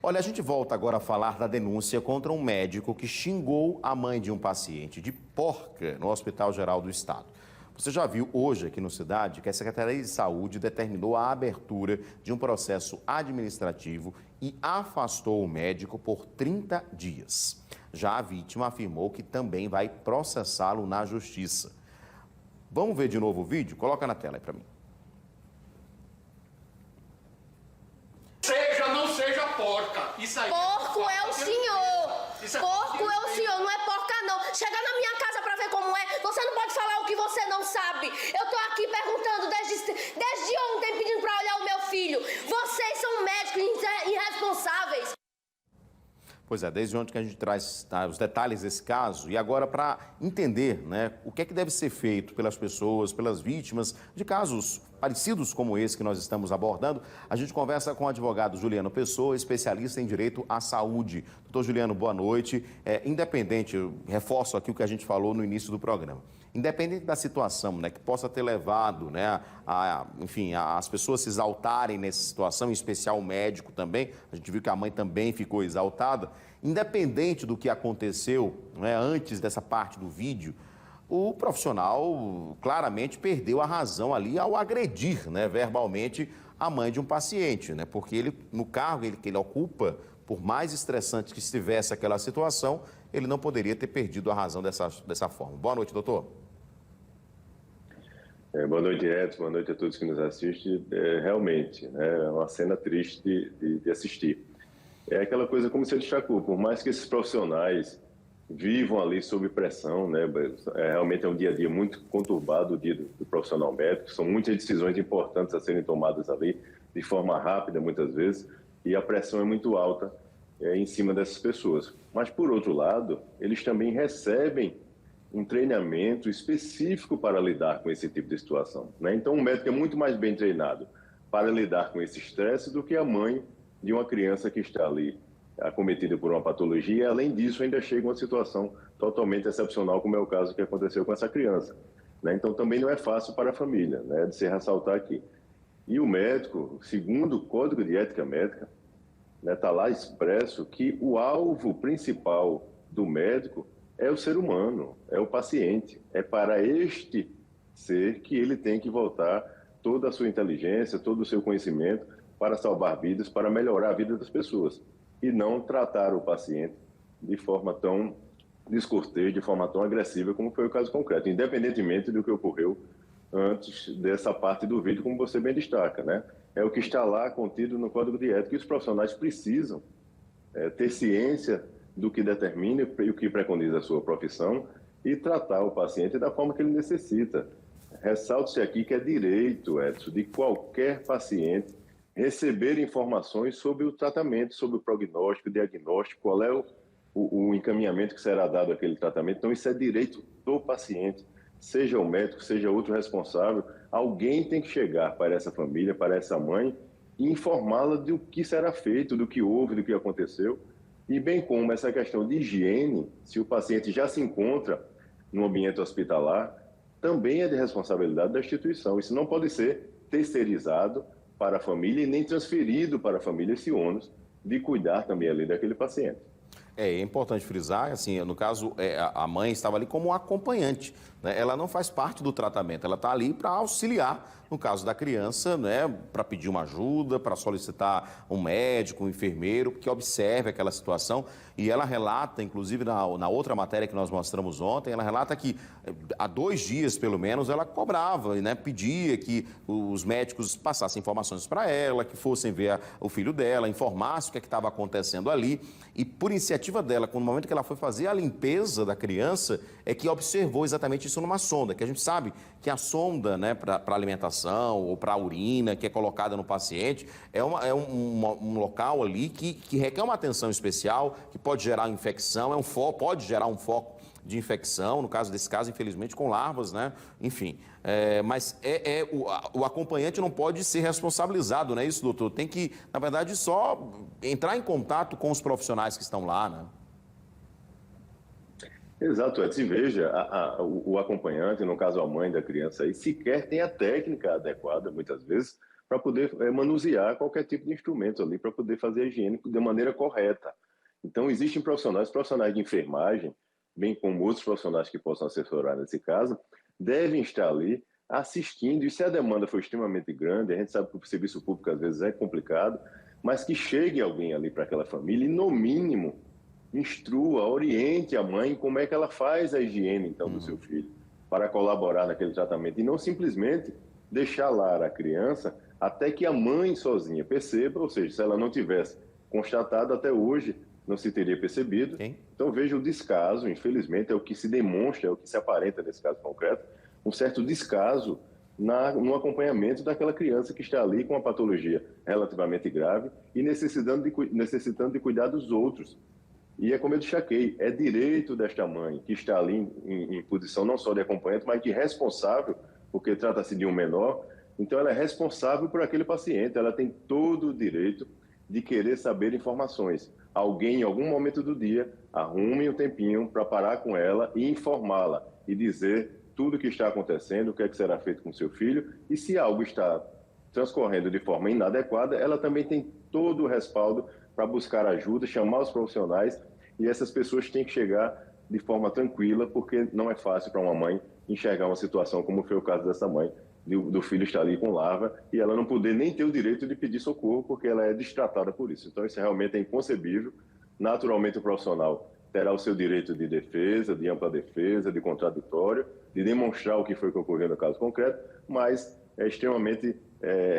Olha, a gente volta agora a falar da denúncia contra um médico que xingou a mãe de um paciente de porca no Hospital Geral do Estado. Você já viu hoje aqui no Cidade que a Secretaria de Saúde determinou a abertura de um processo administrativo e afastou o médico por 30 dias. Já a vítima afirmou que também vai processá-lo na Justiça. Vamos ver de novo o vídeo? Coloca na tela aí para mim. Seja, não seja porca. Isso aí. Porco é o senhor. Porco é o senhor, não é porca não. Chega na minha casa pra ver como é. Você não pode falar o que você não sabe. Eu tô aqui perguntando desde ontem pedindo pra olhar o meu filho. Vocês são médicos irresponsáveis. Pois é, desde ontem que a gente traz os detalhes desse caso e agora para entender, né, o que é que deve ser feito pelas pessoas, pelas vítimas de casos parecidos como esse que nós estamos abordando, a gente conversa com o advogado Juliano Pessoa, especialista em direito à saúde. Doutor Juliano, boa noite. Independente, eu reforço aqui o que a gente falou no início do programa. Independente da situação, né, que possa ter levado, né, enfim, as pessoas se exaltarem nessa situação, em especial o médico também, a gente viu que a mãe também ficou exaltada, independente do que aconteceu, né, antes dessa parte do vídeo, o profissional claramente perdeu a razão ali ao agredir, né, verbalmente a mãe de um paciente, né, porque ele, no cargo que ele ocupa, por mais estressante que estivesse aquela situação, ele não poderia ter perdido a razão dessa forma. Boa noite, doutor. Boa noite, Edson. Boa noite a todos que nos assistem. Realmente, né, é uma cena triste de assistir. É aquela coisa como você destacou, por mais que esses profissionais vivam ali sob pressão, né, realmente é um dia a dia muito conturbado o dia do profissional médico, são muitas decisões importantes a serem tomadas ali de forma rápida, muitas vezes, e a pressão é muito alta em cima dessas pessoas. Mas, por outro lado, eles também recebem um treinamento específico para lidar com esse tipo de situação, né? Então, o médico é muito mais bem treinado para lidar com esse estresse do que a mãe de uma criança que está ali acometida por uma patologia. E, além disso, ainda chega uma situação totalmente excepcional, como é o caso que aconteceu com essa criança, né? Então, também não é fácil para a família, né, de se ressaltar aqui. E o médico, segundo o Código de Ética Médica, está lá expresso que o alvo principal do médico é o ser humano, é o paciente. É para este ser que ele tem que voltar toda a sua inteligência, todo o seu conhecimento para salvar vidas, para melhorar a vida das pessoas. E não tratar o paciente de forma tão descortês, de forma tão agressiva como foi o caso concreto, independentemente do que ocorreu antes dessa parte do vídeo, como você bem destaca, né? É o que está lá contido no Código de Ética, e os profissionais precisam ter ciência do que determina e o que preconiza a sua profissão e tratar o paciente da forma que ele necessita. Ressalto-se aqui que é direito, Edson, de qualquer paciente receber informações sobre o tratamento, sobre o prognóstico, o diagnóstico, qual é o encaminhamento que será dado àquele tratamento. Então, isso é direito do paciente, seja o médico, seja outro responsável. Alguém tem que chegar para essa família, para essa mãe, e informá-la do que será feito, do que houve, do que aconteceu. E bem como essa questão de higiene, se o paciente já se encontra no ambiente hospitalar, também é de responsabilidade da instituição. Isso não pode ser terceirizado para a família e nem transferido para a família esse ônus de cuidar também ali daquele paciente. É importante frisar, assim, no caso, a mãe estava ali como acompanhante, né? Ela não faz parte do tratamento, ela está ali para auxiliar, no caso da criança, né, para pedir uma ajuda, para solicitar um médico, um enfermeiro, que observe aquela situação. E ela relata, inclusive na outra matéria que nós mostramos ontem, ela relata que há 2 dias, pelo menos, ela cobrava, né, pedia que os médicos passassem informações para ela, que fossem ver o filho dela, informassem o que estava acontecendo ali. E por iniciativa dela, no momento que ela foi fazer a limpeza da criança, é que observou exatamente isso numa sonda, que a gente sabe que a sonda, né, para alimentação ou para a urina que é colocada no paciente, é um local ali que requer uma atenção especial, que pode gerar infecção, pode gerar um foco de infecção, no caso desse caso, infelizmente, com larvas, né? Enfim, mas o acompanhante não pode ser responsabilizado, não é isso, doutor? Tem que, na verdade, só entrar em contato com os profissionais que estão lá, né? Exato, Edson. E veja, o acompanhante, no caso a mãe da criança, aí, sequer tem a técnica adequada, muitas vezes, para poder manusear qualquer tipo de instrumento ali, para poder fazer a higiene de maneira correta. Então, existem profissionais de enfermagem, bem como outros profissionais que possam assessorar nesse caso, devem estar ali assistindo, e se a demanda for extremamente grande, a gente sabe que o serviço público às vezes é complicado, mas que chegue alguém ali para aquela família e, no mínimo, instrua, oriente a mãe como é que ela faz a higiene, então, do seu filho, para colaborar naquele tratamento, e não simplesmente deixar lá a criança até que a mãe sozinha perceba, ou seja, se ela não tivesse constatado até hoje, não se teria percebido. Sim. Então, veja o descaso, infelizmente, é o que se demonstra, é o que se aparenta nesse caso concreto, um certo descaso no acompanhamento daquela criança que está ali com uma patologia relativamente grave e necessitando de cuidar dos outros. E é como eu destaquei, é direito desta mãe, que está ali em posição não só de acompanhante, mas de responsável, porque trata-se de um menor, então ela é responsável por aquele paciente, ela tem todo o direito de querer saber informações. Alguém, em algum momento do dia, arrume um tempinho para parar com ela e informá-la e dizer tudo o que está acontecendo, o que é que será feito com seu filho, e se algo está transcorrendo de forma inadequada, ela também tem todo o respaldo para buscar ajuda, chamar os profissionais, e essas pessoas têm que chegar de forma tranquila, porque não é fácil para uma mãe enxergar uma situação como foi o caso dessa mãe, do filho estar ali com larva, e ela não poder nem ter o direito de pedir socorro, porque ela é destratada por isso. Então, isso realmente é inconcebível. Naturalmente, o profissional terá o seu direito de defesa, de ampla defesa, de contraditório, de demonstrar o que foi que ocorreu no caso concreto, mas é extremamente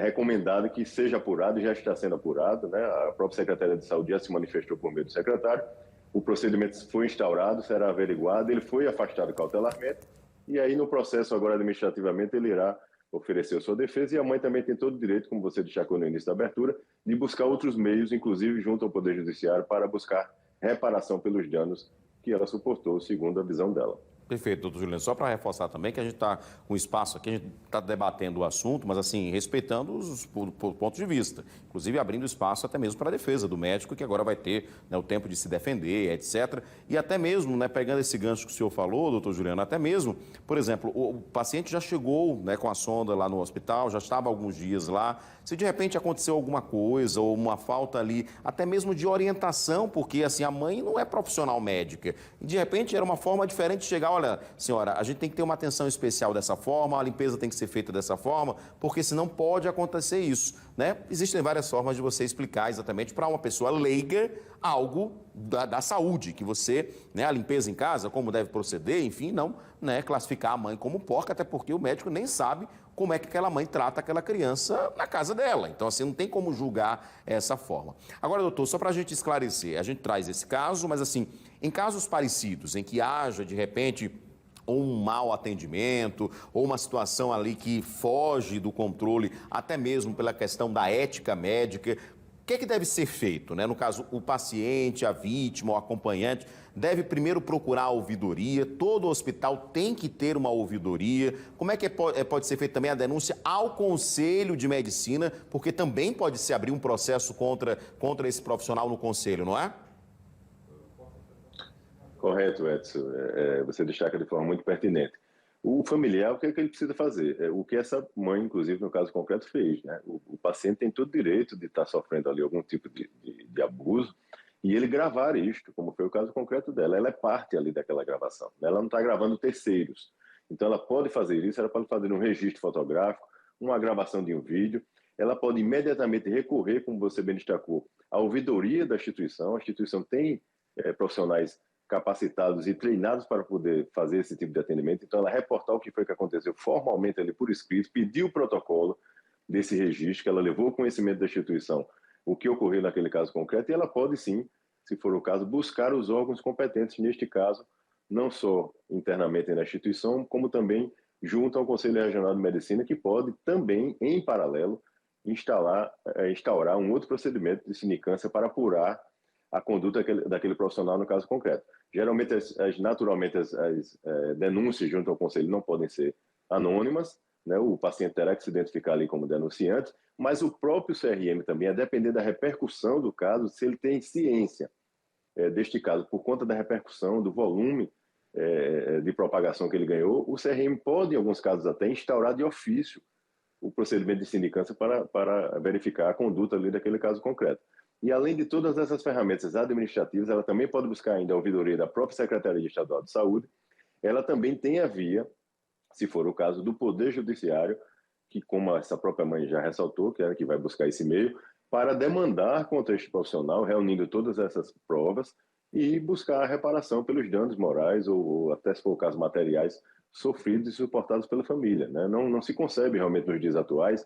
recomendado que seja apurado, e já está sendo apurado, né? A própria Secretaria de Saúde já se manifestou por meio do secretário, o procedimento foi instaurado, será averiguado, ele foi afastado cautelarmente, e aí no processo agora administrativamente ele irá oferecer a sua defesa, e a mãe também tem todo o direito, como você destacou no início da abertura, de buscar outros meios, inclusive junto ao Poder Judiciário, para buscar reparação pelos danos que ela suportou, segundo a visão dela. Perfeito, doutor Juliano. Só para reforçar também que a gente está com espaço aqui, a gente está debatendo o assunto, mas assim, respeitando os pontos de vista. Inclusive abrindo espaço até mesmo para a defesa do médico, que agora vai ter, né, o tempo de se defender, etc. E até mesmo, né, pegando esse gancho que o senhor falou, doutor Juliano, até mesmo, por exemplo, o paciente já chegou, né, com a sonda lá no hospital, já estava há alguns dias lá. Se de repente aconteceu alguma coisa ou uma falta ali, até mesmo de orientação, porque assim, a mãe não é profissional médica. E de repente era uma forma diferente de chegar, olha, senhora, a gente tem que ter uma atenção especial dessa forma, a limpeza tem que ser feita dessa forma, porque senão pode acontecer isso, né? Existem várias formas de você explicar exatamente para uma pessoa leiga algo da saúde, que você, né, a limpeza em casa, como deve proceder, enfim, não, né, classificar a mãe como porca, até porque o médico nem sabe como é que aquela mãe trata aquela criança na casa dela. Então, assim, não tem como julgar essa forma. Agora, doutor, só para a gente esclarecer, a gente traz esse caso, mas assim, em casos parecidos, em que haja, de repente, ou um mau atendimento, ou uma situação ali que foge do controle, até mesmo pela questão da ética médica, o que é que deve ser feito, né? No caso, o paciente, a vítima, o acompanhante, deve primeiro procurar a ouvidoria, todo hospital tem que ter uma ouvidoria. Como é que pode ser feita também a denúncia ao Conselho de Medicina, porque também pode se abrir um processo contra esse profissional no Conselho, não é? Correto, Edson. Você destaca de forma muito pertinente. O familiar, o que é que ele precisa fazer? O que essa mãe, inclusive, no caso concreto, fez, né? O paciente tem todo o direito de estar sofrendo ali algum tipo de abuso e ele gravar isto, como foi o caso concreto dela. Ela é parte ali daquela gravação, né? Ela não está gravando terceiros. Então, ela pode fazer isso, ela pode fazer um registro fotográfico, uma gravação de um vídeo, ela pode imediatamente recorrer, como você bem destacou, à ouvidoria da instituição. A instituição tem profissionais capacitados e treinados para poder fazer esse tipo de atendimento. Então, ela reportar o que foi que aconteceu formalmente ali por escrito, pedir o protocolo desse registro, que ela levou conhecimento da instituição, o que ocorreu naquele caso concreto, e ela pode sim, se for o caso, buscar os órgãos competentes neste caso, não só internamente na instituição, como também junto ao Conselho Regional de Medicina, que pode também, em paralelo, instaurar um outro procedimento de sindicância para apurar a conduta daquele profissional no caso concreto. Geralmente, naturalmente, as denúncias junto ao conselho não podem ser anônimas, né? O paciente terá que se identificar ali como denunciante, mas o próprio CRM também, a depender da repercussão do caso, se ele tem ciência deste caso, por conta da repercussão, do volume de propagação que ele ganhou, o CRM pode, em alguns casos até, instaurar de ofício o procedimento de sindicância para verificar a conduta ali daquele caso concreto. E além de todas essas ferramentas administrativas, ela também pode buscar ainda a ouvidoria da própria Secretaria Estadual de Saúde. Ela também tem a via, se for o caso, do Poder Judiciário, que, como essa própria mãe já ressaltou, que vai buscar esse meio, para demandar contra este profissional, reunindo todas essas provas e buscar a reparação pelos danos morais ou até, se for o caso, materiais sofridos e suportados pela família, né? Não se concebe realmente nos dias atuais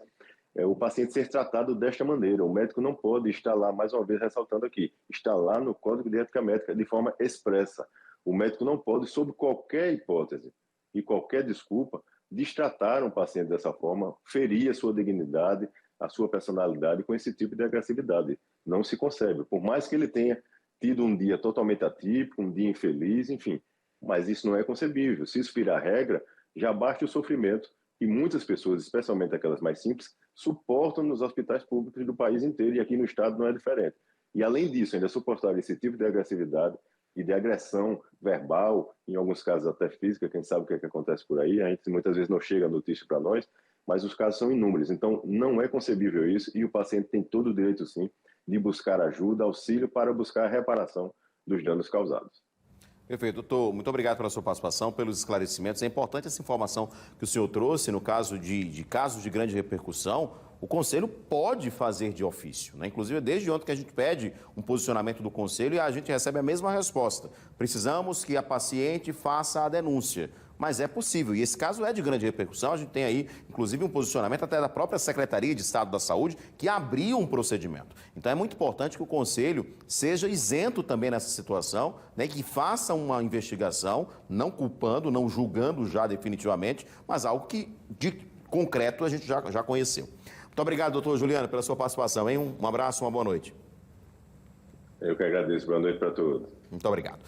o paciente ser tratado desta maneira. O médico não pode estar lá, mais uma vez ressaltando aqui, está lá no Código de Ética Médica de forma expressa. O médico não pode, sob qualquer hipótese e qualquer desculpa, destratar um paciente dessa forma, ferir a sua dignidade, a sua personalidade com esse tipo de agressividade. Não se concebe. Por mais que ele tenha tido um dia totalmente atípico, um dia infeliz, enfim, mas isso não é concebível. Se isso virar regra, já basta o sofrimento que muitas pessoas, especialmente aquelas mais simples, suportam nos hospitais públicos do país inteiro, e aqui no estado não é diferente. E além disso, ainda suportar esse tipo de agressividade e de agressão verbal, em alguns casos até física, quem sabe o que é que acontece por aí, a gente muitas vezes não chega a notícia para nós, mas os casos são inúmeros. Então, não é concebível isso, e o paciente tem todo o direito, sim, de buscar ajuda, auxílio para buscar a reparação dos danos causados. Perfeito, doutor. Muito obrigado pela sua participação, pelos esclarecimentos. É importante essa informação que o senhor trouxe. No caso de casos de grande repercussão, o Conselho pode fazer de ofício, né? Inclusive, desde ontem que a gente pede um posicionamento do Conselho e a gente recebe a mesma resposta. Precisamos que a paciente faça a denúncia. Mas é possível, e esse caso é de grande repercussão. A gente tem aí, inclusive, um posicionamento até da própria Secretaria de Estado da Saúde, que abriu um procedimento. Então, é muito importante que o Conselho seja isento também nessa situação, né, que faça uma investigação, não culpando, não julgando já definitivamente, mas algo que, de concreto, a gente já conheceu. Muito obrigado, doutor Juliano, pela sua participação, hein? Um abraço, uma boa noite. Eu que agradeço. Boa noite para todos. Muito obrigado.